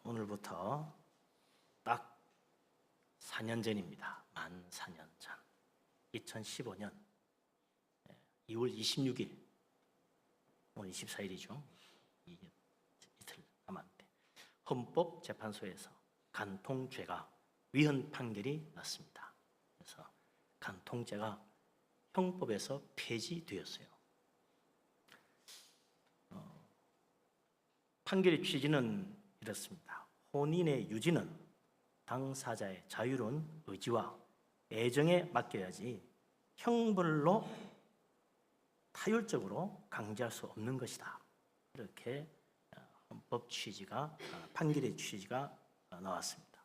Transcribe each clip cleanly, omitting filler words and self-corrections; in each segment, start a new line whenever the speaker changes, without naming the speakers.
오늘부터 딱 4년 전입니다. 만 4년 전 2015년 2월 26일 오늘 24일이죠. 이틀 남았는데 헌법재판소에서 간통죄가 위헌 판결이 났습니다. 그래서 간통죄가 형법에서 폐지되었어요. 판결의 취지는 이렇습니다. 혼인의 유지는 당사자의 자유로운 의지와 애정에 맡겨야지 형벌로 타율적으로 강제할 수 없는 것이다. 이렇게 헌법 취지가 판결의 취지가 나왔습니다.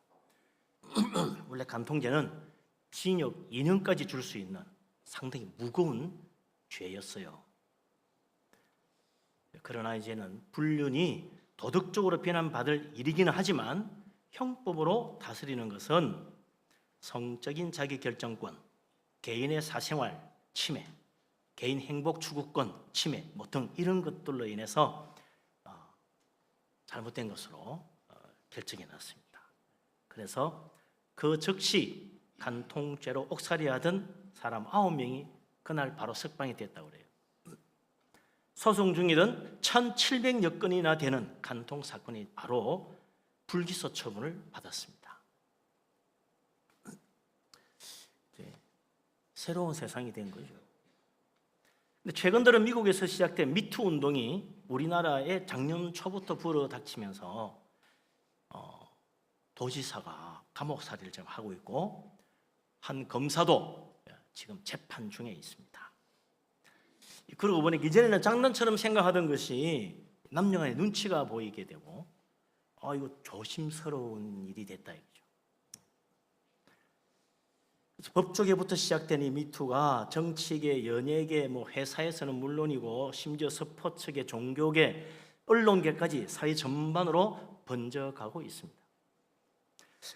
원래 간통죄는 징역 2년까지 줄 수 있는 상당히 무거운 죄였어요. 그러나 이제는 불륜이 도덕적으로 비난받을 일이기는 하지만 형법으로 다스리는 것은 성적인 자기결정권, 개인의 사생활 침해, 개인 행복 추구권 침해 등 이런 것들로 인해서 잘못된 것으로 결정이 났습니다. 그래서 그 즉시 간통죄로 옥살이하던 사람 9명이 그날 바로 석방이 됐다고 그래요. 소송 중이던 1,700여 건이나 되는 간통 사건이 바로 불기소 처분을 받았습니다. 새로운 세상이 된 거죠. 근데 최근 들어 미국에서 시작된 미투 운동이 우리나라에 작년 초부터 불어닥치면서 도지사가 감옥살이를 지금 하고 있고 한 검사도 지금 재판 중에 있습니다. 그러고 보니 이전에는 장난처럼 생각하던 것이 남녀간의 눈치가 보이게 되고 이거 조심스러운 일이 됐다 이거죠. 그래서 법조계부터 시작된 이 미투가 정치계, 연예계, 회사에서는 물론이고 심지어 스포츠계, 종교계, 언론계까지 사회 전반으로 번져가고 있습니다.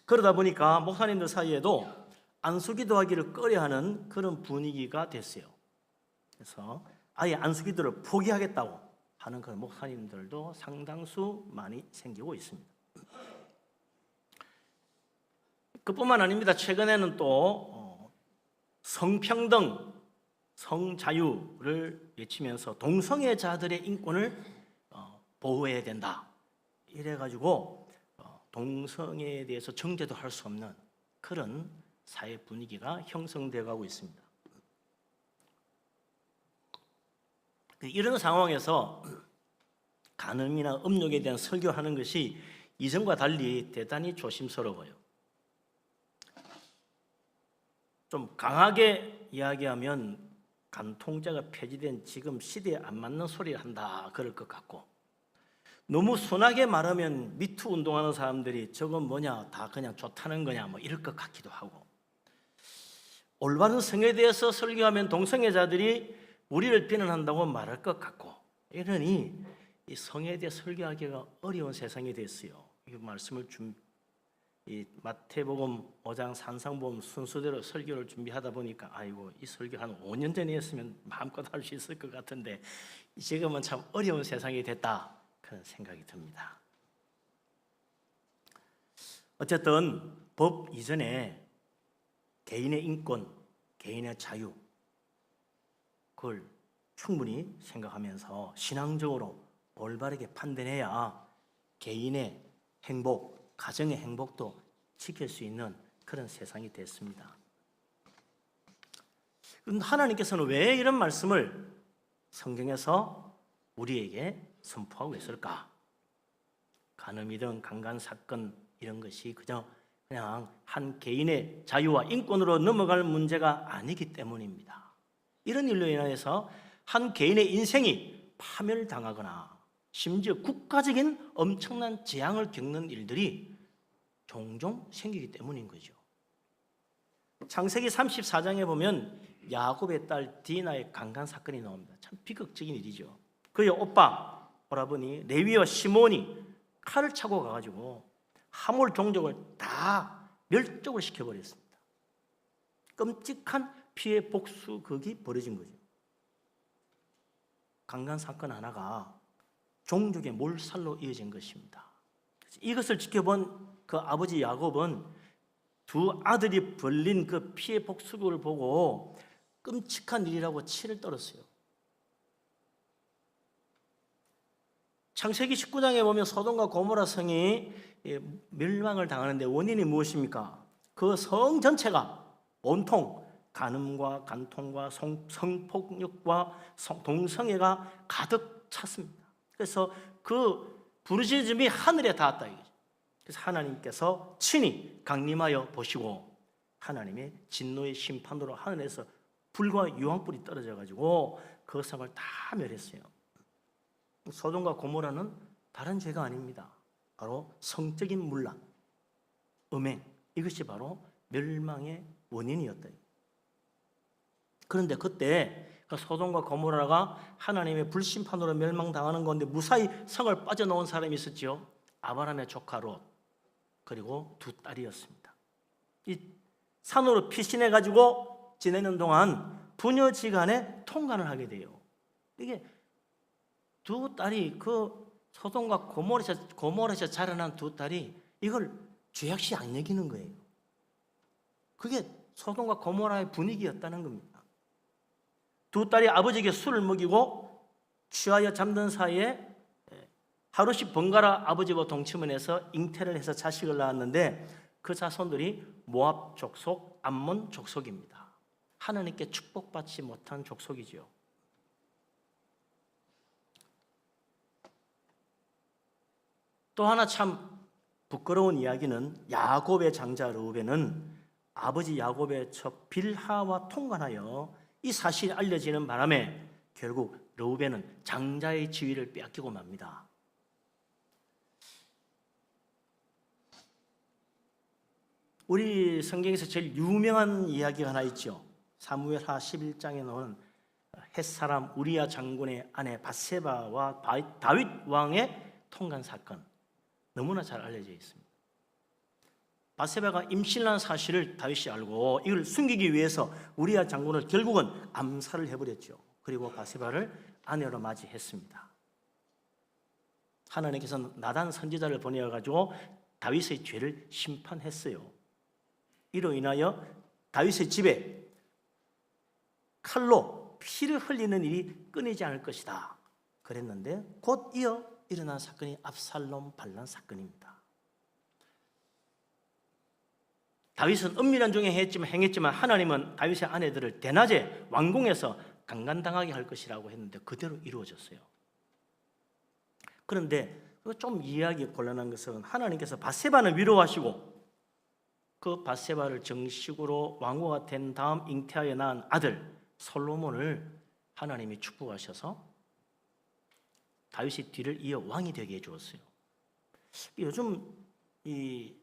그러다 보니까 목사님들 사이에도 안수기도하기를 꺼려하는 그런 분위기가 됐어요. 그래서 아예 안수기도를 포기하겠다고 하는 그런 목사님들도 상당수 많이 생기고 있습니다. 그뿐만 아닙니다. 최근에는 또 성평등, 성자유를 외치면서 동성애자들의 인권을 보호해야 된다. 이래가지고 동성애에 대해서 정죄도 할 수 없는 그런 사회 분위기가 형성되어 가고 있습니다. 이런 상황에서 간음이나 음욕에 대한 설교하는 것이 이전과 달리 대단히 조심스러워요. 좀 강하게 이야기하면 간통죄가 폐지된 지금 시대에 안 맞는 소리를 한다 그럴 것 같고, 너무 순하게 말하면 미투 운동하는 사람들이 저건 뭐냐 다 그냥 좋다는 거냐 이럴 것 같기도 하고, 올바른 성에 대해서 설교하면 동성애자들이 우리를 비난한다고 말할 것 같고, 이러니 이 성에 대해 설교하기가 어려운 세상이 됐어요. 이 말씀을 이 마태복음 5장 산상보험 순서대로 설교를 준비하다 보니까 이 설교 한 5년 전에 했으면 마음껏 할 수 있을 것 같은데 지금은 참 어려운 세상이 됐다 그런 생각이 듭니다. 어쨌든 법 이전에 개인의 인권, 개인의 자유 그걸 충분히 생각하면서 신앙적으로 올바르게 판단해야 개인의 행복, 가정의 행복도 지킬 수 있는 그런 세상이 됐습니다. 그런데 하나님께서는 왜 이런 말씀을 성경에서 우리에게 선포하고 있을까? 간음이든 강간 사건 이런 것이 그냥 한 개인의 자유와 인권으로 넘어갈 문제가 아니기 때문입니다. 이런 일로 인해서 한 개인의 인생이 파멸당하거나 심지어 국가적인 엄청난 재앙을 겪는 일들이 종종 생기기 때문인 거죠. 창세기 34장에 보면 야곱의 딸 디나의 강간 사건이 나옵니다. 참 비극적인 일이죠. 그의 오빠, 오라버니 레위와 시몬이 칼을 차고 가가지고 하몰 종족을 다 멸족을 시켜버렸습니다. 끔찍한 피해 복수극이 벌어진 거죠. 강간 사건 하나가 종족의 몰살로 이어진 것입니다. 이것을 지켜본 그 아버지 야곱은 두 아들이 벌린 그 피해 복수를 보고 끔찍한 일이라고 치를 떨었어요. 창세기 19장에 보면 소돔과 고모라 성이 멸망을 당하는데 원인이 무엇입니까? 그 성 전체가 온통 간음과 간통과 성폭력과 동성애가 가득 찼습니다. 그래서 그 부르짖음이 하늘에 닿았다 이거죠. 그래서 하나님께서 친히 강림하여 보시고 하나님의 진노의 심판으로 하늘에서 불과 유황불이 떨어져 가지고 그 성을 다 멸했어요. 소돔과 고모라는 다른 죄가 아닙니다. 바로 성적인 문란, 음행, 이것이 바로 멸망의 원인이었다. 그런데 그때 소돔과 고모라가 하나님의 불심판으로 멸망당하는 건데 무사히 성을 빠져나온 사람이 있었죠. 아브라함의 조카 롯, 그리고 두 딸이었습니다. 이 산으로 피신해 가지고 지내는 동안 부녀지간에 통관을 하게 돼요. 이게 두 딸이 그 소돔과 고모라에서 자라난 두 딸이 이걸 죄악시 안 여기는 거예요. 그게 소돔과 고모라의 분위기였다는 겁니다. 두 딸이 아버지에게 술을 먹이고 취하여 잠든 사이에 하루씩 번갈아 아버지와 동침을 해서 잉태를 해서 자식을 낳았는데 그 자손들이 모압 족속, 암몬 족속입니다. 하나님께 축복받지 못한 족속이죠. 또 하나 참 부끄러운 이야기는 야곱의 장자 르우벤은 아버지 야곱의 첩 빌하와 통관하여 이 사실이 알려지는 바람에 결국 르우벤은 장자의 지위를 빼앗기고 맙니다. 우리 성경에서 제일 유명한 이야기가 하나 있죠. 사무엘하 11장에 나오는 햇사람 우리야 장군의 아내 밧세바와 다윗 왕의 통관 사건, 너무나 잘 알려져 있습니다. 밧세바가 임신한 사실을 다윗이 알고 이걸 숨기기 위해서 우리야 장군을 결국은 암살을 해버렸죠. 그리고 밧세바를 아내로 맞이했습니다. 하나님께서는 나단 선지자를 보내어가지고 다윗의 죄를 심판했어요. 이로 인하여 다윗의 집에 칼로 피를 흘리는 일이 끊이지 않을 것이다 그랬는데 곧 이어 일어난 사건이 압살롬 반란 사건입니다. 다윗은 은밀한 중에 행했지만 하나님은 다윗의 아내들을 대낮에 왕궁에서 강간당하게 할 것이라고 했는데 그대로 이루어졌어요. 그런데 좀 이해하기 곤란한 것은 하나님께서 밧세바는 위로하시고 그 밧세바를 정식으로 왕후가 된 다음 잉태하여 낳은 아들 솔로몬을 하나님이 축복하셔서 다윗의 뒤를 이어 왕이 되게 해주었어요. 요즘 이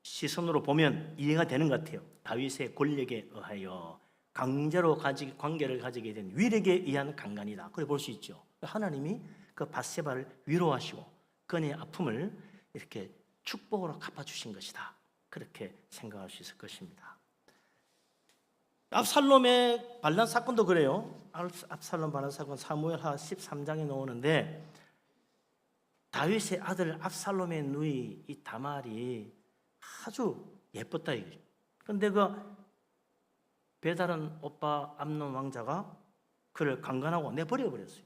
시선으로 보면 이해가 되는 것 같아요. 다윗의 권력에 의하여 강제로 관계를 가지게 된 위력에 의한 강간이다. 그래 볼 수 있죠. 하나님이 그 밧세바를 위로하시고 그의 아픔을 이렇게 축복으로 갚아주신 것이다. 그렇게 생각할 수 있을 것입니다. 압살롬의 반란 사건도 그래요. 압살롬 반란 사건 사무엘하 13장에 나오는데 다윗의 아들 압살롬의 누이 이 다말이 아주 예뻤다 이거죠. 그런데 그 배다른 오빠 암논 왕자가 그를 강간하고 내버려 버렸어요.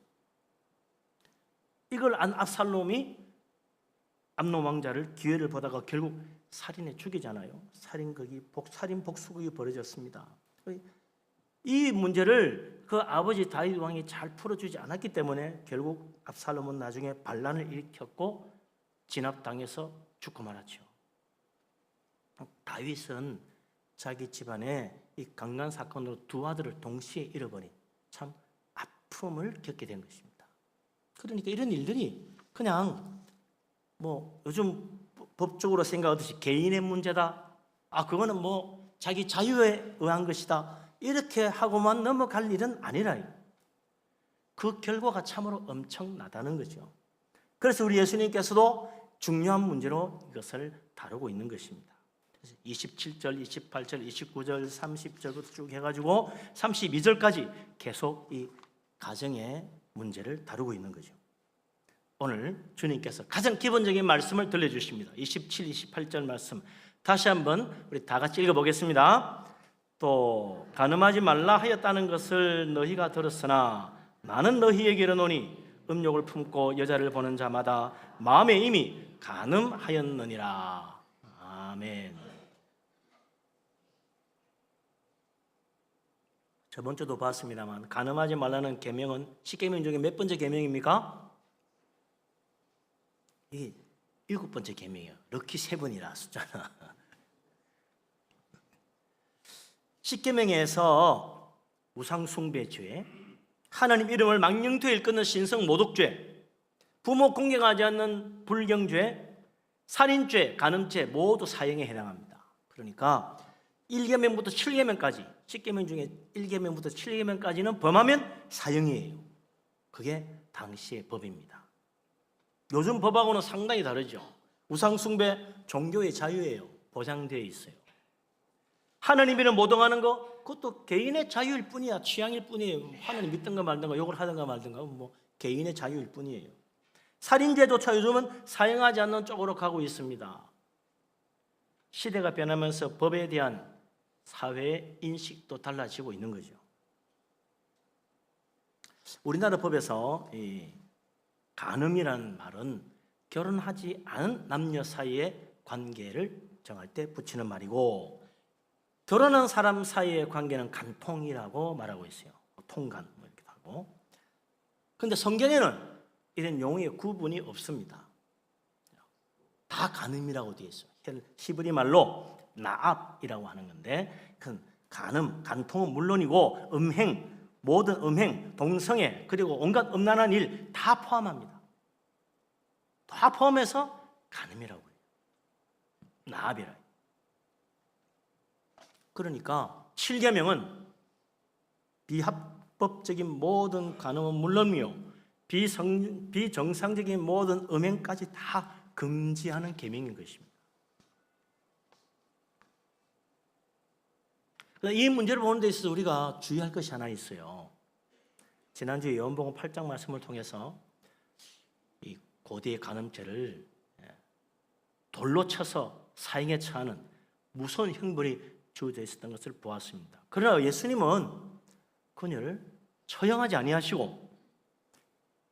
이걸 안 압살롬이 암논 왕자를 기회를 보다가 결국 살인해 죽이잖아요. 살인 복수극이 벌어졌습니다. 이 문제를 그 아버지 다윗 왕이 잘 풀어주지 않았기 때문에 결국 압살롬은 나중에 반란을 일으켰고 진압당해서 죽고 말았죠. 다윗은 자기 집안에 이 강간 사건으로 두 아들을 동시에 잃어버린 참 아픔을 겪게 된 것입니다. 그러니까 이런 일들이 그냥 뭐 요즘 법적으로 생각하듯이 개인의 문제다. 그거는 뭐 자기 자유에 의한 것이다. 이렇게 하고만 넘어갈 일은 아니라 그 결과가 참으로 엄청나다는 거죠. 그래서 우리 예수님께서도 중요한 문제로 이것을 다루고 있는 것입니다. 27절, 28절, 29절, 30절부터 쭉 해가지고 32절까지 계속 이 가정의 문제를 다루고 있는 거죠. 오늘 주님께서 가장 기본적인 말씀을 들려주십니다. 27, 28절 말씀 다시 한번 우리 다 같이 읽어보겠습니다. 또 간음하지 말라 하였다는 것을 너희가 들었으나 나는 너희에게 이르노니 음욕을 품고 여자를 보는 자마다 마음에 이미 간음하였느니라. 아멘. 저번 주도 봤습니다만 간음하지 말라는 계명은 10계명 중에 몇 번째 계명입니까? 이게 7번째 계명이에요. 럭키 7이라 숫자나. 10계명에서 우상숭배죄, 하나님 이름을 망령되이 일컫는 신성 모독죄, 부모 공경하지 않는 불경죄, 살인죄, 간음죄 모두 사형에 해당합니다. 그러니까 1계명부터 7계명까지 10계명 중에 1계명부터 7계명까지는 범하면 사형이에요. 그게 당시의 법입니다. 요즘 법하고는 상당히 다르죠. 우상숭배 종교의 자유예요. 보장되어 있어요. 하나님 이름 모독하는 거 그것도 개인의 자유일 뿐이야. 취향일 뿐이에요. 하나님 믿든가 말든가 욕을 하든가 말든가 뭐 개인의 자유일 뿐이에요. 살인죄조차 요즘은 사형하지 않는 쪽으로 가고 있습니다. 시대가 변하면서 법에 대한 사회의 인식도 달라지고 있는 거죠. 우리나라 법에서 이 간음이라는 말은 결혼하지 않은 남녀 사이의 관계를 정할 때 붙이는 말이고, 결혼한 사람 사이의 관계는 간통이라고 말하고 있어요. 통간 뭐 이렇게 하고. 그런데 성경에는 이런 용어의 구분이 없습니다. 다 간음이라고 되어 있어요. 히브리 말로 나압이라고 하는 건데, 그 간음, 간통은 물론이고 음행, 모든 음행, 동성애, 그리고 온갖 음란한 일 다 포함합니다. 다 포함해서 간음이라고 해요. 나압이라고 해요. 그러니까 7계명은 비합법적인 모든 간음은 물론이요, 비정상적인 모든 음행까지 다 금지하는 계명인 것입니다. 이 문제를 보는 데 있어서 우리가 주의할 것이 하나 있어요. 지난주에 요한복음 8장 말씀을 통해서 이 고대의 간음죄를 돌로 쳐서 사형에 처하는 무서운 형벌이 주어져 있었던 것을 보았습니다. 그러나 예수님은 그녀를 처형하지 아니하시고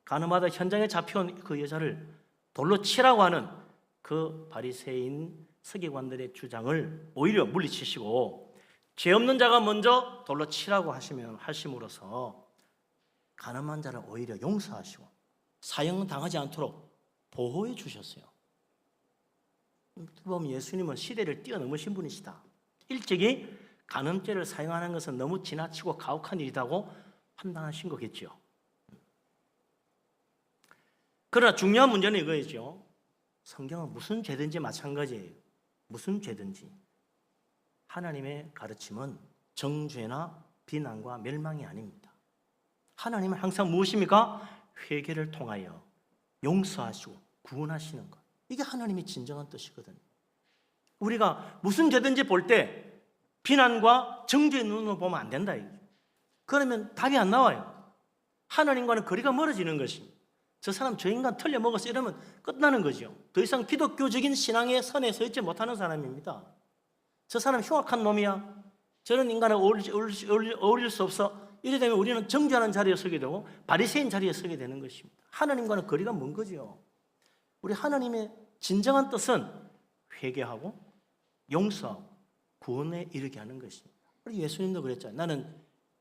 간음하다 현장에 잡혀온 그 여자를 돌로 치라고 하는 그 바리새인 서기관들의 주장을 오히려 물리치시고, 죄 없는 자가 먼저 돌로 치라고 하심으로써 간음한 자를 오히려 용서하시고 사형 당하지 않도록 보호해 주셨어요. 보면 예수님은 시대를 뛰어넘으신 분이시다. 일찍이 간음죄를 사용하는 것은 너무 지나치고 가혹한 일이라고 판단하신 거겠죠. 그러나 중요한 문제는 이거죠. 성경은 무슨 죄든지 마찬가지예요. 무슨 죄든지 하나님의 가르침은 정죄나 비난과 멸망이 아닙니다. 하나님은 항상 무엇입니까? 회개를 통하여 용서하시고 구원하시는 것. 이게 하나님의 진정한 뜻이거든요. 우리가 무슨 죄든지 볼 때 비난과 정죄의 눈으로 보면 안 된다. 그러면 답이 안 나와요. 하나님과는 거리가 멀어지는 것입니다. 저 사람 저 인간 틀려먹었어 이러면 끝나는 거죠. 더 이상 기독교적인 신앙의 선에 서 있지 못하는 사람입니다. 저 사람 흉악한 놈이야. 저런 인간을 어울릴 수 없어. 이래 되면 우리는 정죄하는 자리에 서게 되고 바리새인 자리에 서게 되는 것입니다. 하나님과는 거리가 먼 거죠. 우리 하나님의 진정한 뜻은 회개하고 용서하고 구원에 이르게 하는 것입니다. 우리 예수님도 그랬잖아요. 나는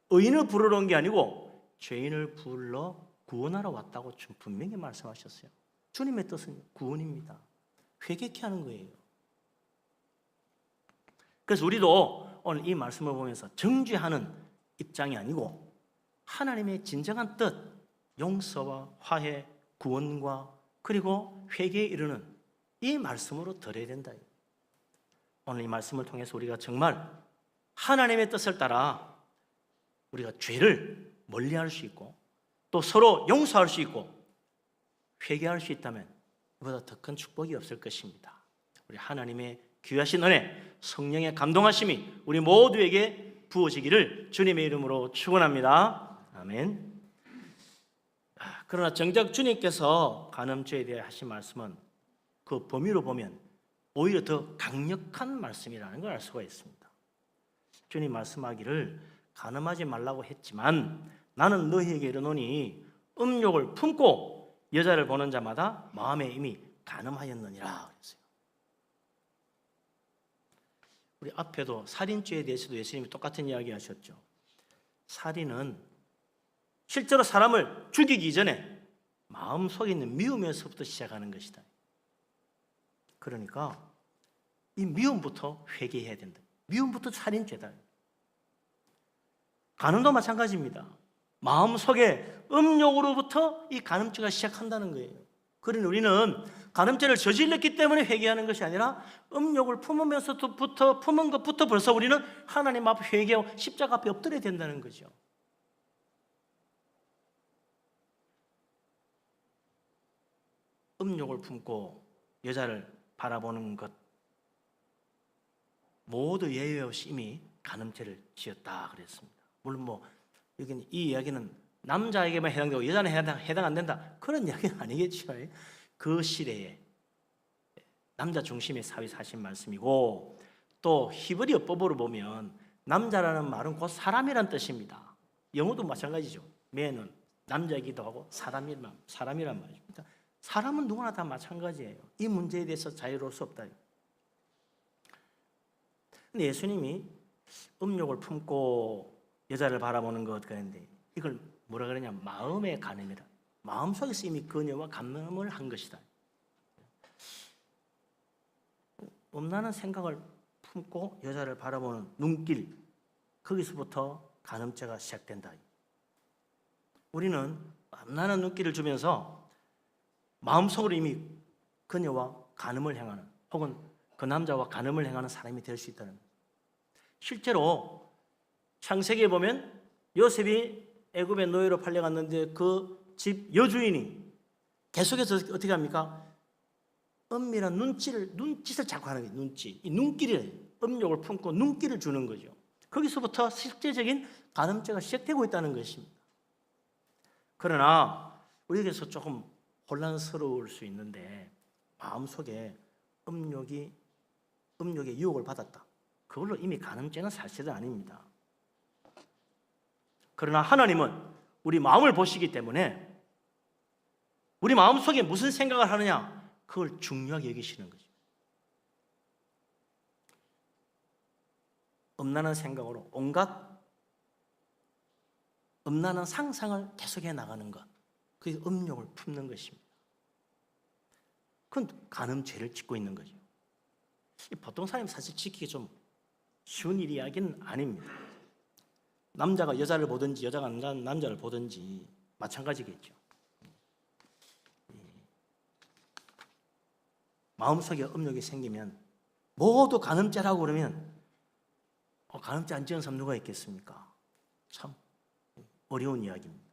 의인을 부르러 온 게 아니고 죄인을 불러 구원하러 왔다고 분명히 말씀하셨어요. 주님의 뜻은 구원입니다. 회개케 하는 거예요. 그래서 우리도 오늘 이 말씀을 보면서 정죄하는 입장이 아니고 하나님의 진정한 뜻, 용서와 화해, 구원과 그리고 회개에 이르는 이 말씀으로 들어야 된다. 오늘 이 말씀을 통해서 우리가 정말 하나님의 뜻을 따라 우리가 죄를 멀리할 수 있고 또 서로 용서할 수 있고 회개할 수 있다면 이보다 더 큰 축복이 없을 것입니다. 우리 하나님의 귀하신 은혜, 성령의 감동하심이 우리 모두에게 부어지기를 주님의 이름으로 축원합니다. 아멘. 그러나 정작 주님께서 간음죄에 대해 하신 말씀은 그 범위로 보면 오히려 더 강력한 말씀이라는 걸 알 수가 있습니다. 주님 말씀하기를 간음하지 말라고 했지만 나는 너희에게 이르노니 음욕을 품고 여자를 보는 자마다 마음에 이미 간음하였느니라 그랬어요. 우리 앞에도 살인죄에 대해서도 예수님이 똑같은 이야기 하셨죠. 살인은 실제로 사람을 죽이기 전에 마음속에 있는 미움에서부터 시작하는 것이다. 그러니까 이 미움부터 회개해야 된다. 미움부터 살인죄다. 간음도 마찬가지입니다. 마음속에 음욕으로부터 이 간음죄가 시작한다는 거예요. 그러니 우리는 간음죄를 저질렀기 때문에 회개하는 것이 아니라 음욕을 품으면서부터 품은 것부터 벌써 우리는 하나님 앞에 회개하고 십자가 앞에 엎드려야 된다는 거죠. 음욕을 품고 여자를 바라보는 것 모두 예외 없이 이미 간음죄를 지었다 그랬습니다. 물론 여기는 이 이야기는 남자에게만 해당되고 여자는 해당 안 된다 그런 이야기는 아니겠죠. 그 시대에 남자 중심의 사회 사신 말씀이고 또 히브리어 법으로 보면 남자라는 말은 곧 사람이란 뜻입니다. 영어도 마찬가지죠. 맨은 남자이기도 하고 사람이란 말입니다. 사람은 누구나 다 마찬가지예요. 이 문제에 대해서 자유로울 수 없다. 근데 예수님이 음욕을 품고 여자를 바라보는 것 그랬는데 이걸 뭐라 그러냐 마음의 간음이라. 마음속에서 이미 그녀와 간음을 한 것이다. 음란한 생각을 품고 여자를 바라보는 눈길 거기서부터 간음죄가 시작된다. 우리는 음란한 눈길을 주면서 마음속으로 이미 그녀와 간음을 행하는 혹은 그 남자와 간음을 행하는 사람이 될 수 있다는 거예요. 실제로 창세기에 보면 요셉이 애굽의 노예로 팔려갔는데 그 집 여주인이 계속해서 어떻게 합니까? 은밀한 눈짓을 자꾸 하는 거예요. 눈짓. 이 눈길을 음욕을 품고 눈길을 주는 거죠. 거기서부터 실제적인 간음죄가 시작되고 있다는 것입니다. 그러나 우리에게서 조금 혼란스러울 수 있는데 마음속에 음욕의 유혹을 받았다. 그걸로 이미 간음죄는 사실은 아닙니다. 그러나 하나님은 우리 마음을 보시기 때문에 우리 마음속에 무슨 생각을 하느냐 그걸 중요하게 여기시는 거죠. 음란한 생각으로 온갖 음란한 상상을 계속해 나가는 것 그게 음욕을 품는 것입니다. 그건 간음죄를 짓고 있는 거죠. 보통 사람이 사실 지키기 좀 쉬운 이야기는 아닙니다. 남자가 여자를 보든지 여자가 남자를 보든지 마찬가지겠죠. 마음속에 음욕이 생기면 모두 간음죄라고 그러면 간음죄 안 지은 사람 누가 있겠습니까? 참 어려운 이야기입니다.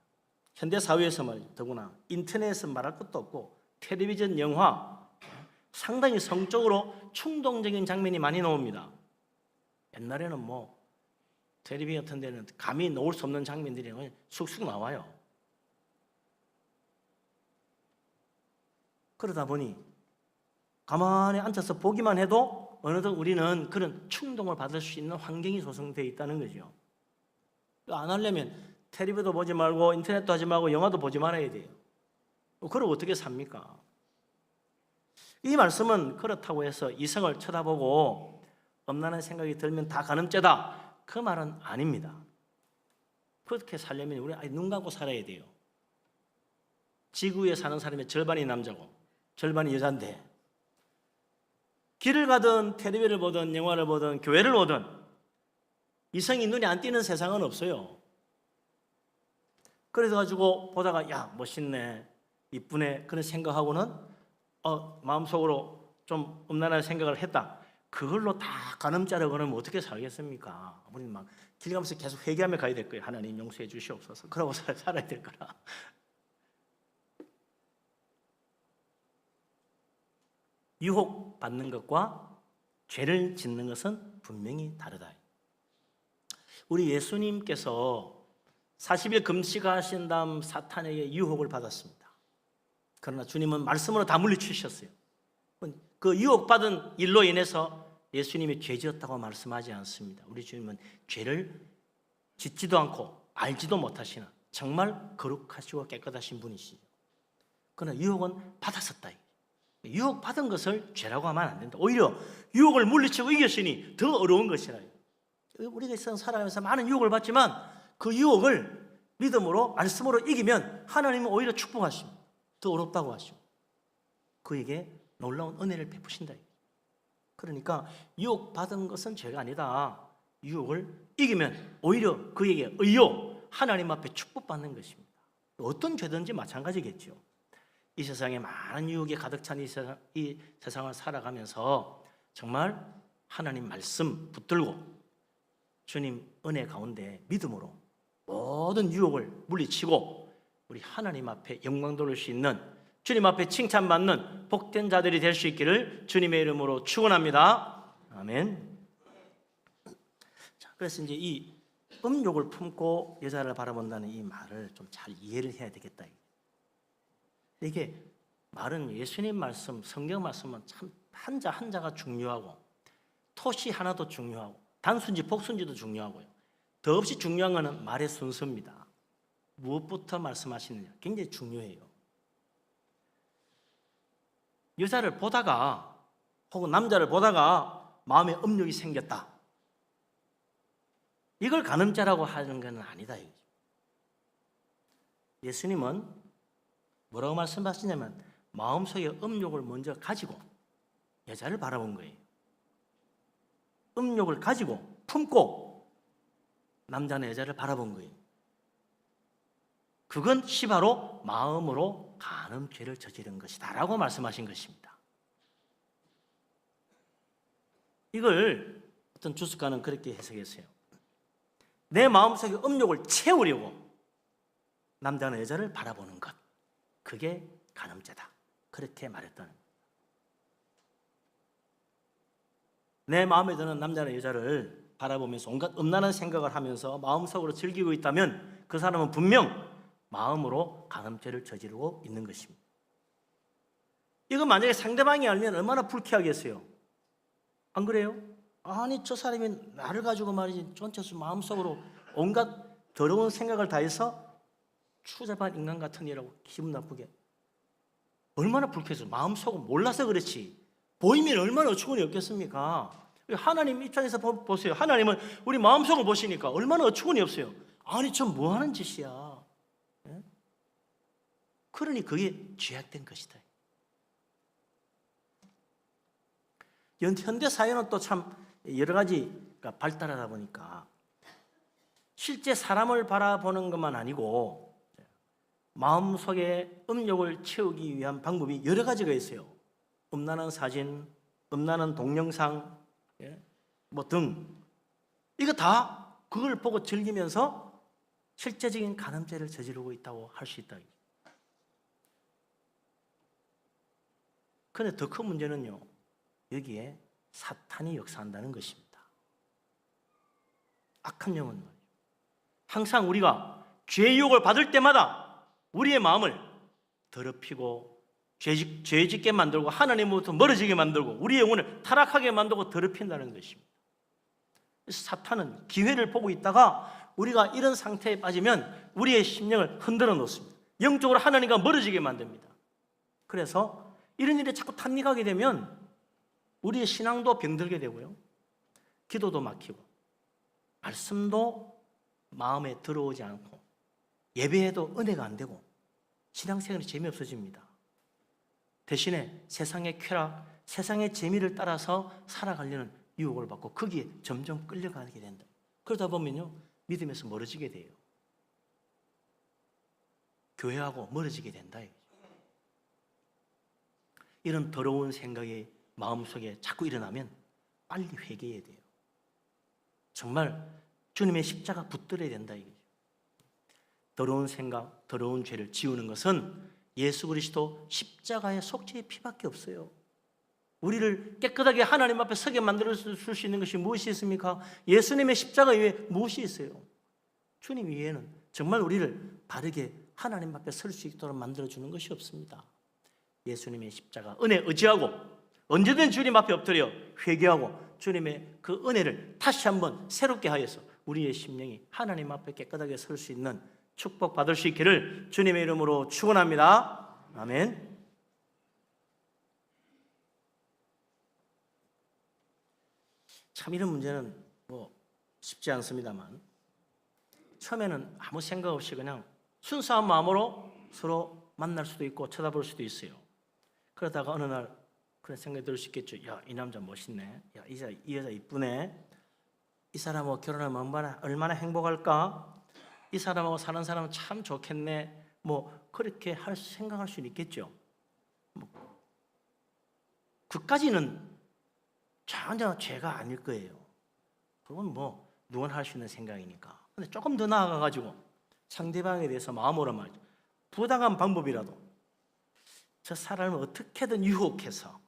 현대 사회에서 더구나 인터넷은 말할 것도 없고 텔레비전, 영화 상당히 성적으로 충동적인 장면이 많이 나옵니다. 옛날에는 텔레비전 같은 데는 감히 놓을 수 없는 장면들이 쑥쑥 나와요. 그러다 보니 가만히 앉아서 보기만 해도 어느덧 우리는 그런 충동을 받을 수 있는 환경이 조성되어 있다는 거죠. 안 하려면 텔레비도 보지 말고 인터넷도 하지 말고 영화도 보지 말아야 돼요. 그럼 어떻게 삽니까? 이 말씀은 그렇다고 해서 이성을 쳐다보고 음란한 생각이 들면 다 간음죄다. 그 말은 아닙니다. 그렇게 살려면 우리 눈 감고 살아야 돼요. 지구에 사는 사람의 절반이 남자고 절반이 여자인데 길을 가든 텔레비를 보든 영화를 보든 교회를 오든 이성이 눈에 안 띄는 세상은 없어요. 그래서 가지고 보다가 야 멋있네 이쁘네 그런 생각하고는 마음속으로 좀 음란한 생각을 했다. 그걸로 다 간음죄라고 그러면 어떻게 살겠습니까? 우리는 막 길 가면서 계속 회개하며 가야 될 거예요. 하나님 용서해 주시옵소서. 그러고 살아야 될 거라. 유혹받는 것과 죄를 짓는 것은 분명히 다르다. 우리 예수님께서 40일 금식하신 다음 사탄에게 유혹을 받았습니다. 그러나 주님은 말씀으로 다 물리치셨어요. 그 유혹받은 일로 인해서 예수님이 죄 지었다고 말씀하지 않습니다. 우리 주님은 죄를 짓지도 않고 알지도 못하시는 정말 거룩하시고 깨끗하신 분이시죠. 그러나 유혹은 받았었다. 유혹받은 것을 죄라고 하면 안 된다. 오히려 유혹을 물리치고 이겼으니 더 어려운 것이라. 우리가 살아가면서 많은 유혹을 받지만 그 유혹을 믿음으로 말씀으로 이기면 하나님은 오히려 축복하십니다. 더 어렵다고 하시고 그에게 놀라운 은혜를 베푸신다. 그러니까 유혹받은 것은 죄가 아니다. 유혹을 이기면 오히려 그에게 의요 하나님 앞에 축복받는 것입니다. 어떤 죄든지 마찬가지겠죠. 이 세상에 많은 유혹이 가득 찬 이 세상을 살아가면서 정말 하나님 말씀 붙들고 주님 은혜 가운데 믿음으로 모든 유혹을 물리치고 우리 하나님 앞에 영광 돌릴 수 있는 주님 앞에 칭찬받는 복된 자들이 될 수 있기를 주님의 이름으로 축원합니다. 아멘. 자, 그래서 이제 이 음욕을 품고 여자를 바라본다는 이 말을 좀 잘 이해를 해야 되겠다. 이게 말은 예수님 말씀, 성경 말씀은 참 한자 한자가 중요하고 토시 하나도 중요하고 단순지 복순지도 중요하고요. 더없이 중요한 것은 말의 순서입니다. 무엇부터 말씀하시느냐 굉장히 중요해요. 여자를 보다가 혹은 남자를 보다가 마음에 음욕이 생겼다. 이걸 간음죄라고 하는 건 아니다. 예수님은 뭐라고 말씀하시냐면 마음속에 음욕을 먼저 가지고 여자를 바라본 거예요. 음욕을 가지고 품고 남자나 여자를 바라본 거예요. 그건 시바로 마음으로 간음죄를 저지른 것이다 라고 말씀하신 것입니다. 이걸 어떤 주석가는 그렇게 해석했어요. 내 마음속에 음욕을 채우려고 남자나 여자를 바라보는 것, 그게 간음죄다. 그렇게 말했다는 겁니다. 내 마음에 드는 남자나 여자를 바라보면서 온갖 음란한 생각을 하면서 마음속으로 즐기고 있다면 그 사람은 분명 마음으로 간음죄를 저지르고 있는 것입니다. 이거 만약에 상대방이 알면 얼마나 불쾌하겠어요? 안 그래요? 아니 저 사람이 나를 가지고 말이지 전체수 마음속으로 온갖 더러운 생각을 다해서 추잡한 인간 같은 이라고 기분 나쁘게 얼마나 불쾌해서 마음속은 몰라서 그렇지 보이면 얼마나 어처구니 없겠습니까? 하나님 입장에서 보세요. 하나님은 우리 마음속을 보시니까 얼마나 어처구니 없어요. 아니 저 뭐하는 짓이야. 그러니 그게 죄악된 것이다. 현대 사회는 또 참 여러 가지가 발달하다 보니까 실제 사람을 바라보는 것만 아니고 마음속에 음욕을 채우기 위한 방법이 여러 가지가 있어요. 음란한 사진, 음란한 동영상, 뭐 등 이거 다 그걸 보고 즐기면서 실제적인 간음죄를 저지르고 있다고 할 수 있다. 그런데 더 큰 문제는요, 여기에 사탄이 역사한다는 것입니다. 악한 영은 말이죠. 항상 우리가 죄 유혹을 받을 때마다 우리의 마음을 더럽히고 죄 짓게 만들고 하나님으로부터 멀어지게 만들고 우리의 영혼을 타락하게 만들고 더럽힌다는 것입니다. 그래서 사탄은 기회를 보고 있다가 우리가 이런 상태에 빠지면 우리의 심령을 흔들어 놓습니다. 영적으로 하나님과 멀어지게 만듭니다. 그래서 이런 일에 자꾸 탐닉하게 되면 우리의 신앙도 병들게 되고요, 기도도 막히고 말씀도 마음에 들어오지 않고 예배에도 은혜가 안 되고 신앙생활이 재미없어집니다. 대신에 세상의 쾌락, 세상의 재미를 따라서 살아가려는 유혹을 받고 거기에 점점 끌려가게 된다. 그러다 보면요, 믿음에서 멀어지게 돼요. 교회하고 멀어지게 된다. 이런 더러운 생각이 마음속에 자꾸 일어나면 빨리 회개해야 돼요. 정말 주님의 십자가 붙들어야 된다. 더러운 생각, 더러운 죄를 지우는 것은 예수 그리스도 십자가의 속죄의 피밖에 없어요. 우리를 깨끗하게 하나님 앞에 서게 만들어 줄 수 있는 것이 무엇이 있습니까? 예수님의 십자가 이외에 무엇이 있어요? 주님 이외에는 정말 우리를 바르게 하나님 앞에 설 수 있도록 만들어주는 것이 없습니다. 예수님의 십자가 은혜 의지하고 언제든 주님 앞에 엎드려 회개하고 주님의 그 은혜를 다시 한번 새롭게 하여서 우리의 심령이 하나님 앞에 깨끗하게 설 수 있는 축복 받을 수 있기를 주님의 이름으로 축원합니다. 아멘. 참 이런 문제는 쉽지 않습니다만 처음에는 아무 생각 없이 그냥 순수한 마음으로 서로 만날 수도 있고 쳐다볼 수도 있어요. 그러다가 어느 날 그런 생각이 들 수 있겠죠. 야, 이 남자 멋있네. 야, 이 여자 이쁘네. 이 사람하고 결혼하면 얼마나 행복할까? 이 사람하고 사는 사람은 참 좋겠네. 그렇게 생각할 수는 있겠죠. 그까지는 전혀 죄가 아닐 거예요. 그건 누구나 할 수 있는 생각이니까. 근데 조금 더 나아가가지고 상대방에 대해서 마음으로 말이죠. 부당한 방법이라도 저 사람을 어떻게든 유혹해서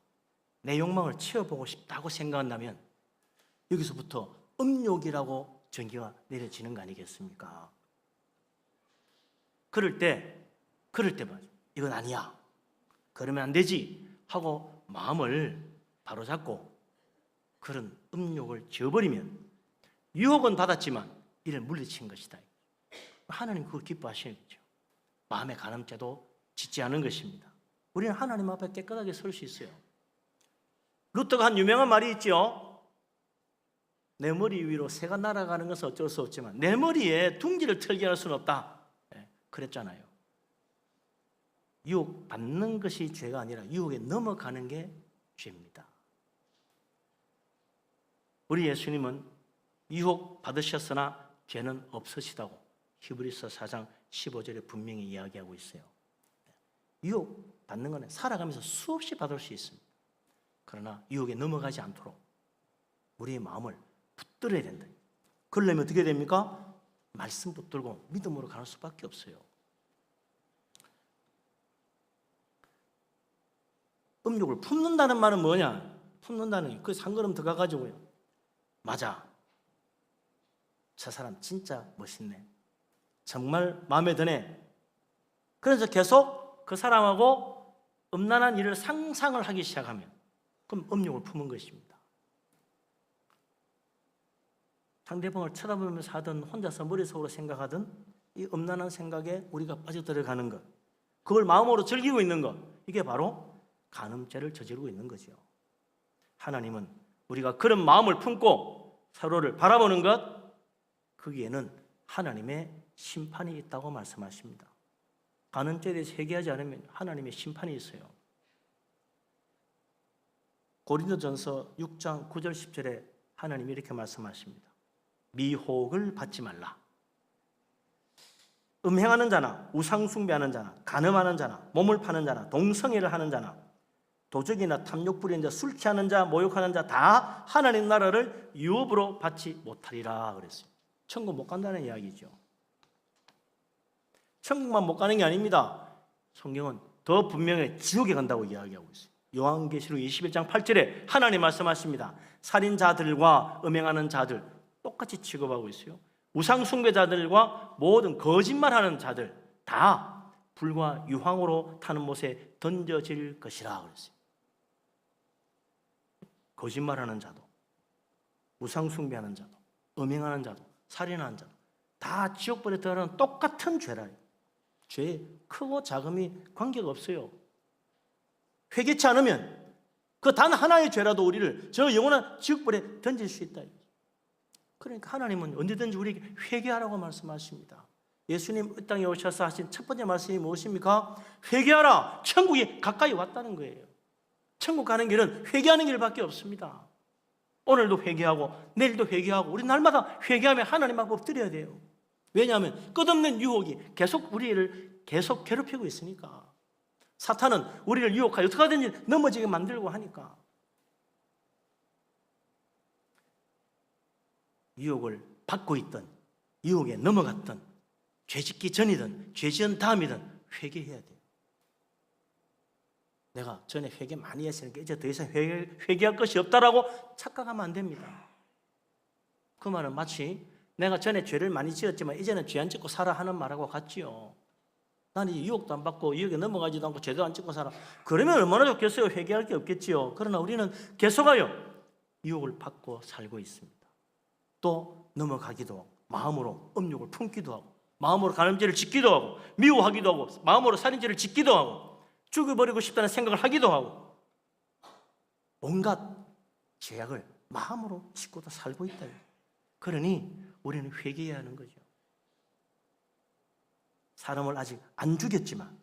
내 욕망을 채워보고 싶다고 생각한다면 여기서부터 음욕이라고 전기가 내려지는 거 아니겠습니까? 그럴 때 말이죠. 이건 아니야. 그러면 안 되지 하고 마음을 바로잡고 그런 음욕을 지어버리면 유혹은 받았지만 이를 물리친 것이다. 하나님 그걸 기뻐하시는 거죠. 마음의 간음죄도 짓지 않은 것입니다. 우리는 하나님 앞에 깨끗하게 설 수 있어요. 루터가 한 유명한 말이 있죠. 내 머리 위로 새가 날아가는 것은 어쩔 수 없지만 내 머리에 둥지를 틀게 할 수는 없다. 그랬잖아요. 유혹 받는 것이 죄가 아니라 유혹에 넘어가는 게 죄입니다. 우리 예수님은 유혹 받으셨으나 죄는 없으시다고 히브리서 4장 15절에 분명히 이야기하고 있어요. 유혹 받는 것은 살아가면서 수없이 받을 수 있습니다. 그러나 유혹에 넘어가지 않도록 우리의 마음을 붙들어야 된다. 그러려면 어떻게 됩니까? 말씀 붙들고 믿음으로 가는 수밖에 없어요. 음욕을 품는다는 말은 뭐냐? 품는다는 그 상걸음 들어가가지고요. 맞아. 저 사람 진짜 멋있네. 정말 마음에 드네. 그래서 계속 그 사람하고 음란한 일을 상상을 하기 시작하면 그럼 음욕을 품은 것입니다. 상대방을 쳐다보면서 하든 혼자서 머릿속으로 생각하든 이 음란한 생각에 우리가 빠져들어가는 것, 그걸 마음으로 즐기고 있는 것, 이게 바로 간음죄를 저지르고 있는 거죠. 하나님은 우리가 그런 마음을 품고 서로를 바라보는 것, 거기에는 하나님의 심판이 있다고 말씀하십니다. 간음죄에 대해서 회개하지 않으면 하나님의 심판이 있어요. 고린도전서 6장 9절 10절에 하나님이 이렇게 말씀하십니다. 미혹을 받지 말라. 음행하는 자나 우상숭배하는 자나 간음하는 자나 몸을 파는 자나 동성애를 하는 자나 도적이나 탐욕 부리는 자, 술 취하는 자, 모욕하는 자 다 하나님 나라를 유업으로 받지 못하리라 그랬어요. 천국 못 간다는 이야기죠. 천국만 못 가는 게 아닙니다. 성경은 더 분명히 지옥에 간다고 이야기하고 있어요. 요한계시록 21장 8절에 하나님 말씀하십니다. 살인자들과 음행하는 자들 똑같이 취급하고 있어요. 우상숭배자들과 모든 거짓말하는 자들 다 불과 유황으로 타는 못에 던져질 것이라 그랬어요. 거짓말하는 자도, 우상숭배하는 자도, 음행하는 자도, 살인하는 자도 다 지옥불에 들어가는 똑같은 죄라. 죄 크고 작음이 관계가 없어요. 회개치 않으면 그 단 하나의 죄라도 우리를 저 영원한 지옥불에 던질 수 있다. 그러니까 하나님은 언제든지 우리에게 회개하라고 말씀하십니다. 예수님 이 땅에 오셔서 하신 첫 번째 말씀이 무엇입니까? 회개하라. 천국이 가까이 왔다는 거예요. 천국 가는 길은 회개하는 길밖에 없습니다. 오늘도 회개하고 내일도 회개하고 우리 날마다 회개하며 하나님 앞에 엎드려야 돼요. 왜냐하면 끝없는 유혹이 계속 우리를 계속 괴롭히고 있으니까. 사탄은 우리를 유혹하여 어떻게 하든지 넘어지게 만들고 하니까. 유혹을 받고 있던, 유혹에 넘어갔던, 죄짓기 전이든 죄지은 다음이든 회개해야 돼요. 내가 전에 회개 많이 했으니까 이제 더 이상 회개할 것이 없다라고 착각하면 안 됩니다. 그 말은 마치 내가 전에 죄를 많이 지었지만 이제는 죄 안 짓고 살아 하는 말하고 같지요. 나는 유혹도 안 받고 유혹에 넘어가지도 않고 죄도 안 짓고 살아. 그러면 얼마나 좋겠어요. 회개할 게 없겠지요. 그러나 우리는 계속하여 유혹을 받고 살고 있습니다. 또 넘어가기도 하고 마음으로 음욕을 품기도 하고 마음으로 간음죄를 짓기도 하고 미워하기도 하고 마음으로 살인죄를 짓기도 하고 죽여버리고 싶다는 생각을 하기도 하고 온갖 죄악을 마음으로 짓고도 살고 있다. 그러니 우리는 회개해야 하는 거죠. 사람을 아직 안 죽였지만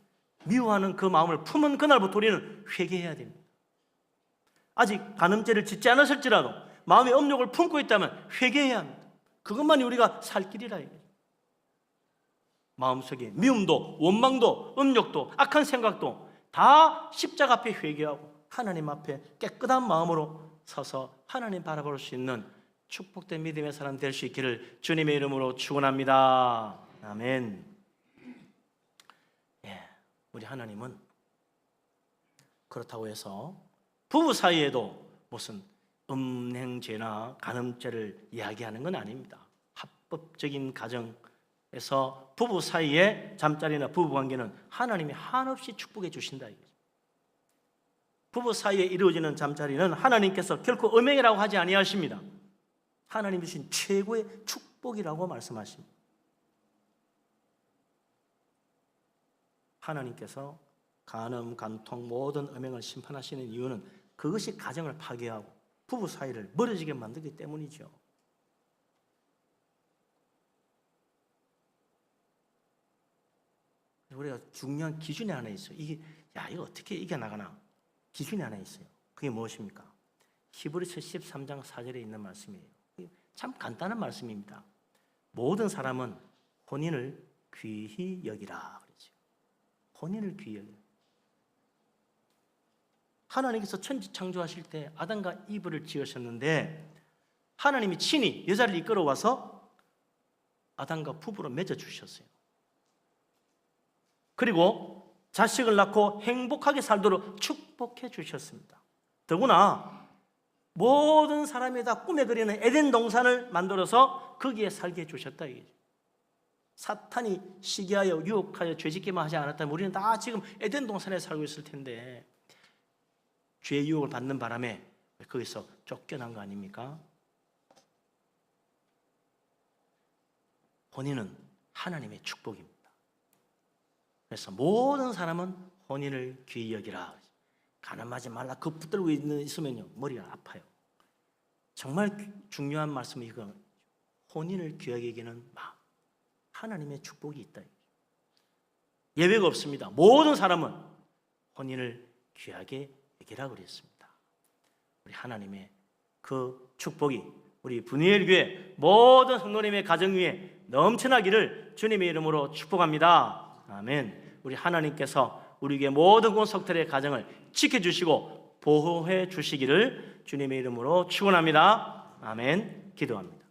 미워하는 그 마음을 품은 그날부터 우리는 회개해야 됩니다. 아직 간음죄를 짓지 않았을지라도 마음의 음욕을 품고 있다면 회개해야 합니다. 그것만이 우리가 살 길이라 이거죠. 마음속에 미움도 원망도 음욕도 악한 생각도 다 십자가 앞에 회개하고 하나님 앞에 깨끗한 마음으로 서서 하나님 바라볼 수 있는 축복된 믿음의 사람 될 수 있기를 주님의 이름으로 축원합니다. 아멘. 우리 하나님은 그렇다고 해서 부부 사이에도 무슨 음행죄나 간음죄를 이야기하는 건 아닙니다. 합법적인 가정에서 부부 사이의 잠자리나 부부관계는 하나님이 한없이 축복해 주신다 이거죠. 부부 사이에 이루어지는 잠자리는 하나님께서 결코 음행이라고 하지 아니하십니다. 하나님 주신 최고의 축복이라고 말씀하십니다. 하나님께서 간음, 간통, 모든 음행을 심판하시는 이유는 그것이 가정을 파괴하고 부부 사이를 멀어지게 만들기 때문이죠. 우리가 중요한 기준이 하나 있어요. 이거 어떻게 이겨나가나? 기준이 하나 있어요. 그게 무엇입니까? 히브리서 13장 4절에 있는 말씀이에요. 참 간단한 말씀입니다. 모든 사람은 혼인을 귀히 여기라 그러죠. 혼인을 귀히 여기라. 하나님께서 천지 창조하실 때 아담과 이브를 지으셨는데 하나님이 친히 여자를 이끌어와서 아담과 부부로 맺어주셨어요. 그리고 자식을 낳고 행복하게 살도록 축복해 주셨습니다. 더구나 모든 사람이 다 꿈에 그리는 에덴 동산을 만들어서 거기에 살게 해주셨다 이거죠. 사탄이 시기하여 유혹하여 죄짓기만 하지 않았다면 우리는 다 지금 에덴 동산에 살고 있을 텐데 죄의 유혹을 받는 바람에 거기서 쫓겨난 거 아닙니까? 혼인은 하나님의 축복입니다. 그래서 모든 사람은 혼인을 귀히 여기라. 가늠하지 말라. 그 붙들고 있으면요 머리가 아파요. 정말 중요한 말씀이 이거. 혼인을 귀하게 여기는 마음. 하나님의 축복이 있다. 예외가 없습니다. 모든 사람은 혼인을 귀하게 여기라고 그랬습니다. 우리 하나님의 그 축복이 우리 분이엘 교회 모든 성도님의 가정 위에 넘쳐나기를 주님의 이름으로 축복합니다. 아멘. 우리 하나님께서 우리 교회 모든 권속들의 가정을 지켜주시고 보호해 주시기를 주님의 이름으로 축원합니다. 아멘. 기도합니다.